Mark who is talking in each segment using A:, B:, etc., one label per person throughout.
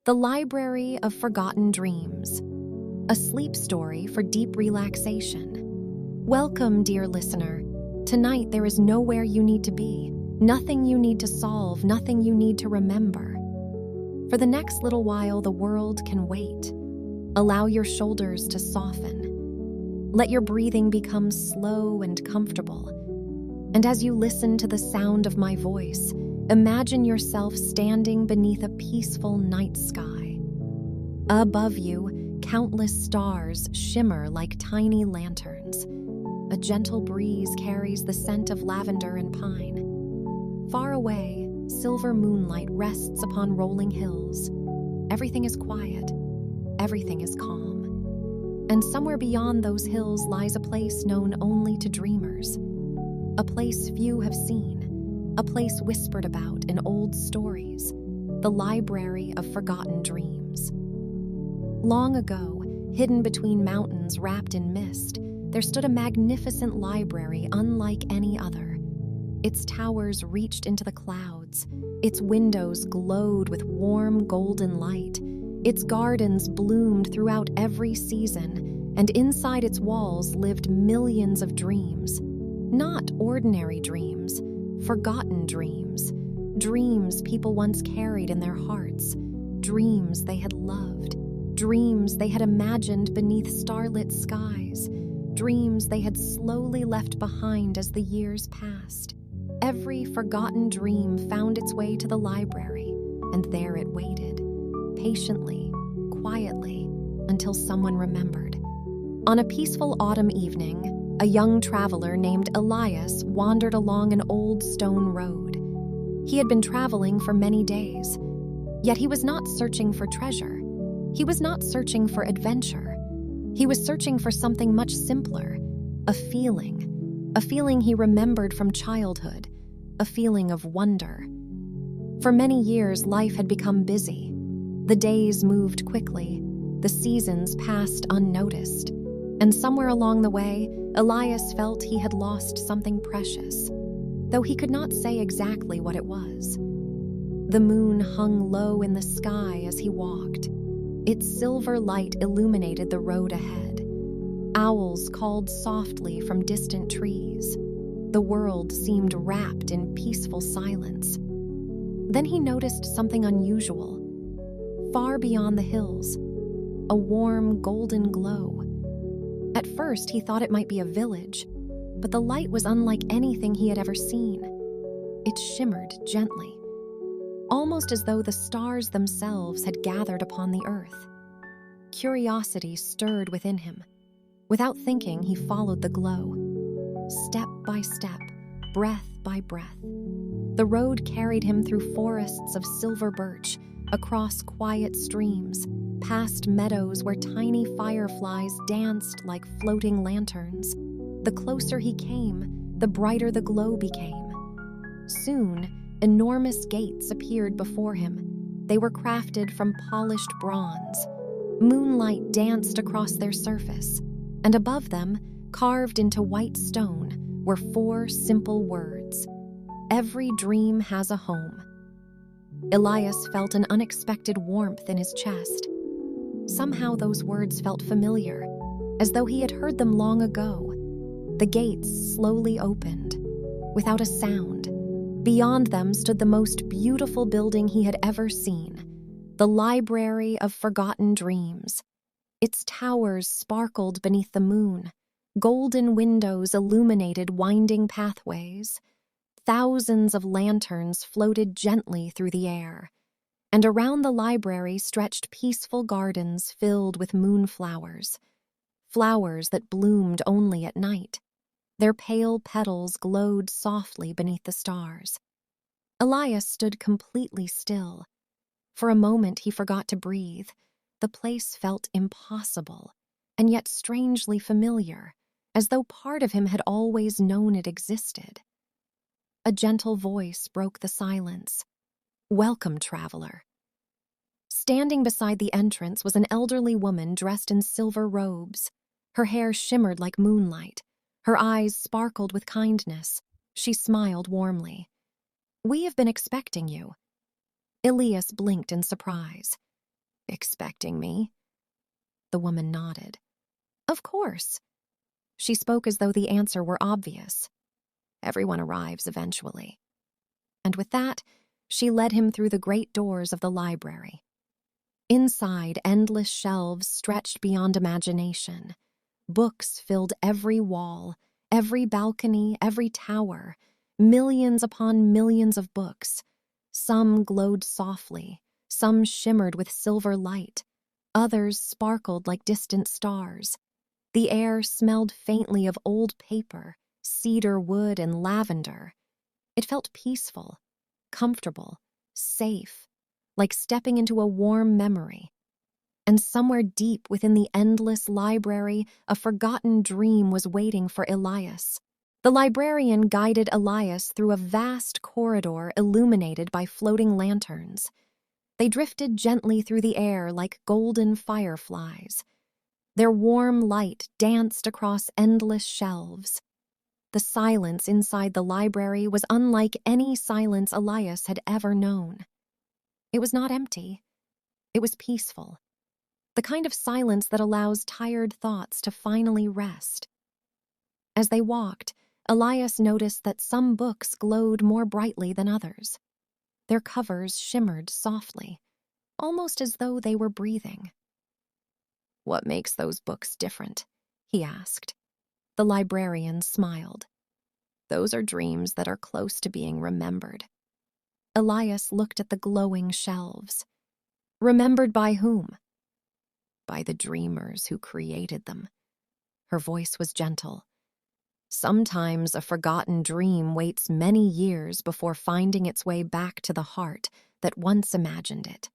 A: The Library of Forgotten Dreams, a sleep story for deep relaxation. Welcome, dear listener. Tonight there is nowhere you need to be, nothing you need to solve, nothing you need to remember. For the next little while, the world can wait. Allow your shoulders to soften. Let your breathing become slow and comfortable. And as you listen to the sound of my voice, imagine yourself standing beneath a peaceful night sky. Above you, countless stars shimmer like tiny lanterns. A gentle breeze carries the scent of lavender and pine. Far away, silver moonlight rests upon rolling hills. Everything is quiet. Everything is calm. And somewhere beyond those hills lies a place known only to dreamers. A place few have seen, a place whispered about in old stories, the Library of Forgotten Dreams. Long ago, hidden between mountains wrapped in mist, there stood a magnificent library unlike any other. Its towers reached into the clouds, its windows glowed with warm golden light, its gardens bloomed throughout every season, and inside its walls lived millions of dreams. Not ordinary dreams, forgotten dreams. Dreams people once carried in their hearts. Dreams they had loved. Dreams they had imagined beneath starlit skies. Dreams they had slowly left behind as the years passed. Every forgotten dream found its way to the library, and there it waited, patiently, quietly, until someone remembered. On a peaceful autumn evening, a young traveler named Elias wandered along an old stone road. He had been traveling for many days, yet he was not searching for treasure. He was not searching for adventure. He was searching for something much simpler, a feeling he remembered from childhood, a feeling of wonder. For many years, life had become busy. The days moved quickly, the seasons passed unnoticed, and somewhere along the way, Elias felt he had lost something precious, though he could not say exactly what it was. The moon hung low in the sky as he walked. Its silver light illuminated the road ahead. Owls called softly from distant trees. The world seemed wrapped in peaceful silence. Then he noticed something unusual. Far beyond the hills, a warm golden glow. At first, he thought it might be a village, but the light was unlike anything he had ever seen. It shimmered gently, almost as though the stars themselves had gathered upon the earth. Curiosity stirred within him. Without thinking, he followed the glow. Step by step, breath by breath. The road carried him through forests of silver birch, across quiet streams, past meadows where tiny fireflies danced like floating lanterns. The closer he came, the brighter the glow became. Soon, enormous gates appeared before him. They were crafted from polished bronze. Moonlight danced across their surface, and above them, carved into white stone, were 4 simple words: "Every dream has a home." Elias felt an unexpected warmth in his chest. Somehow those words felt familiar, as though he had heard them long ago. The gates slowly opened, without a sound. Beyond them stood the most beautiful building he had ever seen, the Library of Forgotten Dreams. Its towers sparkled beneath the moon. Golden windows illuminated winding pathways. Thousands of lanterns floated gently through the air. And around the library stretched peaceful gardens filled with moonflowers, flowers that bloomed only at night. Their pale petals glowed softly beneath the stars. Elias stood completely still. For a moment he forgot to breathe. The place felt impossible, and yet strangely familiar, as though part of him had always known it existed. A gentle voice broke the silence. "Welcome, traveler." Standing beside the entrance was an elderly woman dressed in silver robes. Her hair shimmered like moonlight. Her eyes sparkled with kindness. She smiled warmly. "We have been expecting you." Elias blinked in surprise. Expecting me? The woman nodded. Of course. She spoke as though the answer were obvious. Everyone arrives eventually. And with that, she led him through the great doors of the library. Inside, endless shelves stretched beyond imagination. Books filled every wall, every balcony, every tower, millions upon millions of books. Some glowed softly, some shimmered with silver light, others sparkled like distant stars. The air smelled faintly of old paper, cedar wood, and lavender. It felt peaceful, comfortable, safe, like stepping into a warm memory. And somewhere deep within the endless library, a forgotten dream was waiting for Elias. The librarian guided Elias through a vast corridor illuminated by floating lanterns. They drifted gently through the air like golden fireflies. Their warm light danced across endless shelves. The silence inside the library was unlike any silence Elias had ever known. It was not empty. It was peaceful. The kind of silence that allows tired thoughts to finally rest. As they walked, Elias noticed that some books glowed more brightly than others. Their covers shimmered softly, almost as though they were breathing. What makes those books different? He asked. The librarian smiled. Those are dreams that are close to being remembered. Elias looked at the glowing shelves. Remembered by whom? By the dreamers who created them. Her voice was gentle. Sometimes a forgotten dream waits many years before finding its way back to the heart that once imagined it.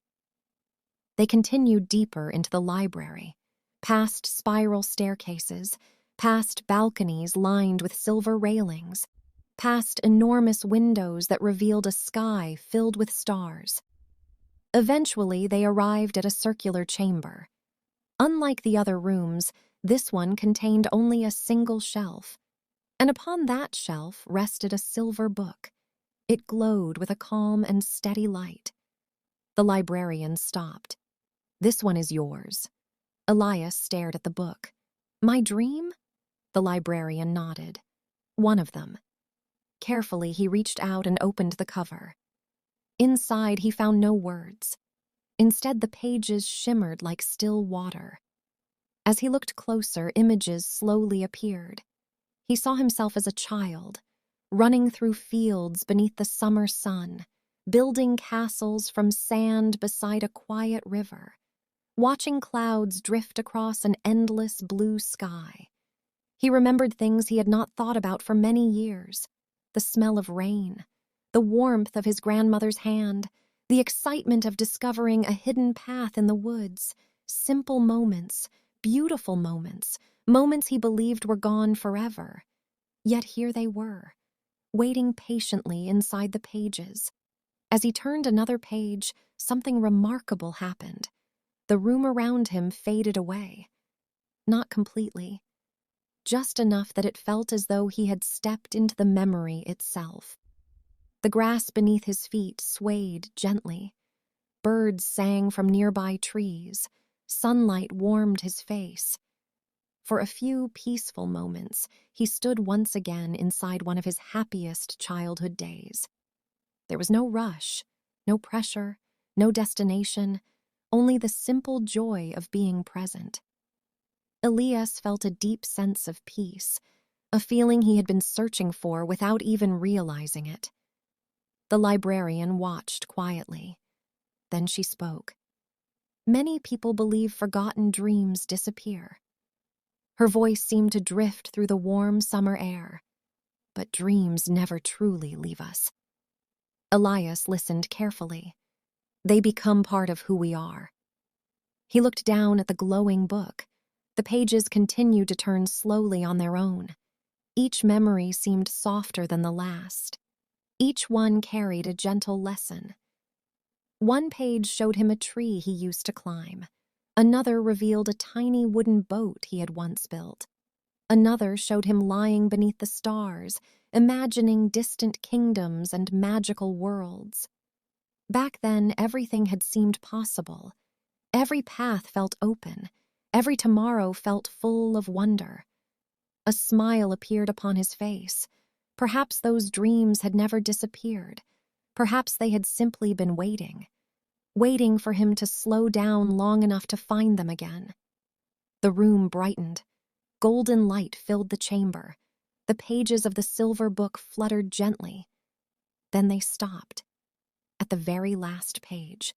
A: They continued deeper into the library, past spiral staircases, past balconies lined with silver railings, past enormous windows that revealed a sky filled with stars. Eventually, they arrived at a circular chamber. Unlike the other rooms, this one contained only a single shelf, and upon that shelf rested a silver book. It glowed with a calm and steady light. The librarian stopped. This one is yours. Elias stared at the book. My dream? The librarian nodded. One of them. Carefully, he reached out and opened the cover. Inside, he found no words. Instead, the pages shimmered like still water. As he looked closer, images slowly appeared. He saw himself as a child, running through fields beneath the summer sun, building castles from sand beside a quiet river, watching clouds drift across an endless blue sky. He remembered things he had not thought about for many years: the smell of rain, the warmth of his grandmother's hand, the excitement of discovering a hidden path in the woods. Simple moments, beautiful moments, moments he believed were gone forever. Yet here they were, waiting patiently inside the pages. As he turned another page, something remarkable happened. The room around him faded away. Not completely. Just enough that it felt as though he had stepped into the memory itself. The grass beneath his feet swayed gently. Birds sang from nearby trees. Sunlight warmed his face. For a few peaceful moments, he stood once again inside one of his happiest childhood days. There was no rush, no pressure, no destination, only the simple joy of being present. Elias felt a deep sense of peace, a feeling he had been searching for without even realizing it. The librarian watched quietly. Then she spoke. Many people believe forgotten dreams disappear. Her voice seemed to drift through the warm summer air. But dreams never truly leave us. Elias listened carefully. They become part of who we are. He looked down at the glowing book. The pages continued to turn slowly on their own. Each memory seemed softer than the last. Each one carried a gentle lesson. One page showed him a tree he used to climb. Another revealed a tiny wooden boat he had once built. Another showed him lying beneath the stars, imagining distant kingdoms and magical worlds. Back then, everything had seemed possible. Every path felt open. Every tomorrow felt full of wonder. A smile appeared upon his face. Perhaps those dreams had never disappeared. Perhaps they had simply been waiting for him to slow down long enough to find them again. The room brightened. Golden light filled the chamber. The pages of the silver book fluttered gently. Then they stopped. At the very last page.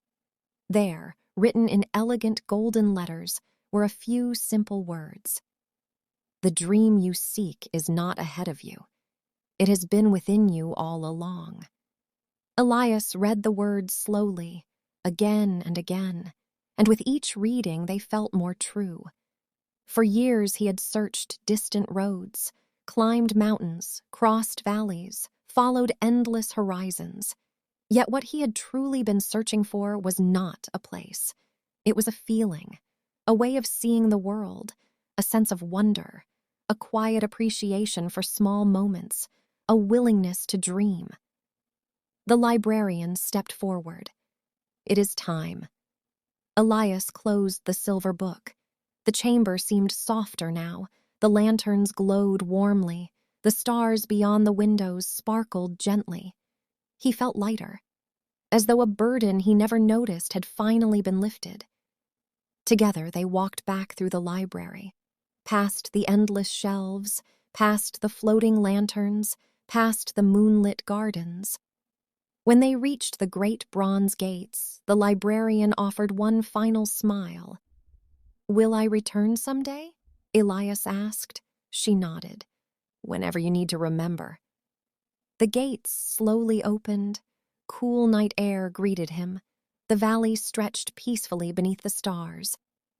A: There, written in elegant golden letters, were a few simple words. The dream you seek is not ahead of you. It has been within you all along. Elias read the words slowly, again and again, and with each reading they felt more true. For years he had searched distant roads, climbed mountains, crossed valleys, followed endless horizons. Yet what he had truly been searching for was not a place. It was a feeling, a way of seeing the world, a sense of wonder, a quiet appreciation for small moments, a willingness to dream. The librarian stepped forward. "It is time." Elias closed the silver book. The chamber seemed softer now. The lanterns glowed warmly. The stars beyond the windows sparkled gently. He felt lighter, as though a burden he never noticed had finally been lifted. Together they walked back through the library, past the endless shelves, past the floating lanterns, past the moonlit gardens. When they reached the great bronze gates, the librarian offered one final smile. "Will I return someday?" Elias asked. She nodded. "Whenever you need to remember." The gates slowly opened. Cool night air greeted him. The valley stretched peacefully beneath the stars.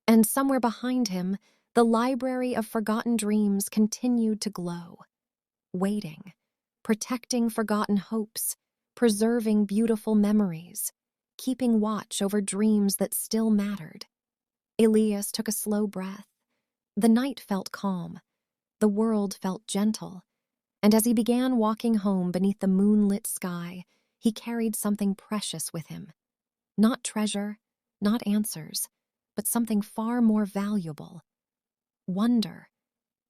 A: And somewhere behind him, the library of forgotten dreams continued to glow. Waiting, protecting forgotten hopes, preserving beautiful memories, keeping watch over dreams that still mattered. Elias took a slow breath. The night felt calm. The world felt gentle. And as he began walking home beneath the moonlit sky, he carried something precious with him. Not treasure, not answers, but something far more valuable. Wonder.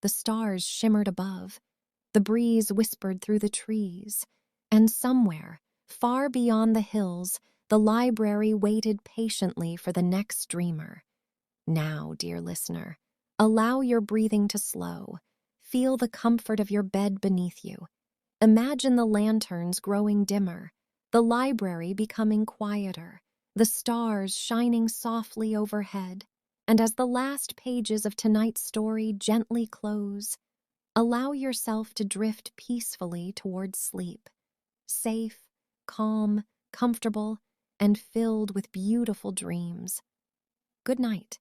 A: The stars shimmered above. The breeze whispered through the trees. And somewhere, far beyond the hills, the library waited patiently for the next dreamer. Now, dear listener, allow your breathing to slow. Feel the comfort of your bed beneath you. Imagine the lanterns growing dimmer, the library becoming quieter, the stars shining softly overhead. And as the last pages of tonight's story gently close, allow yourself to drift peacefully towards sleep. Safe, calm, comfortable, and filled with beautiful dreams. Good night.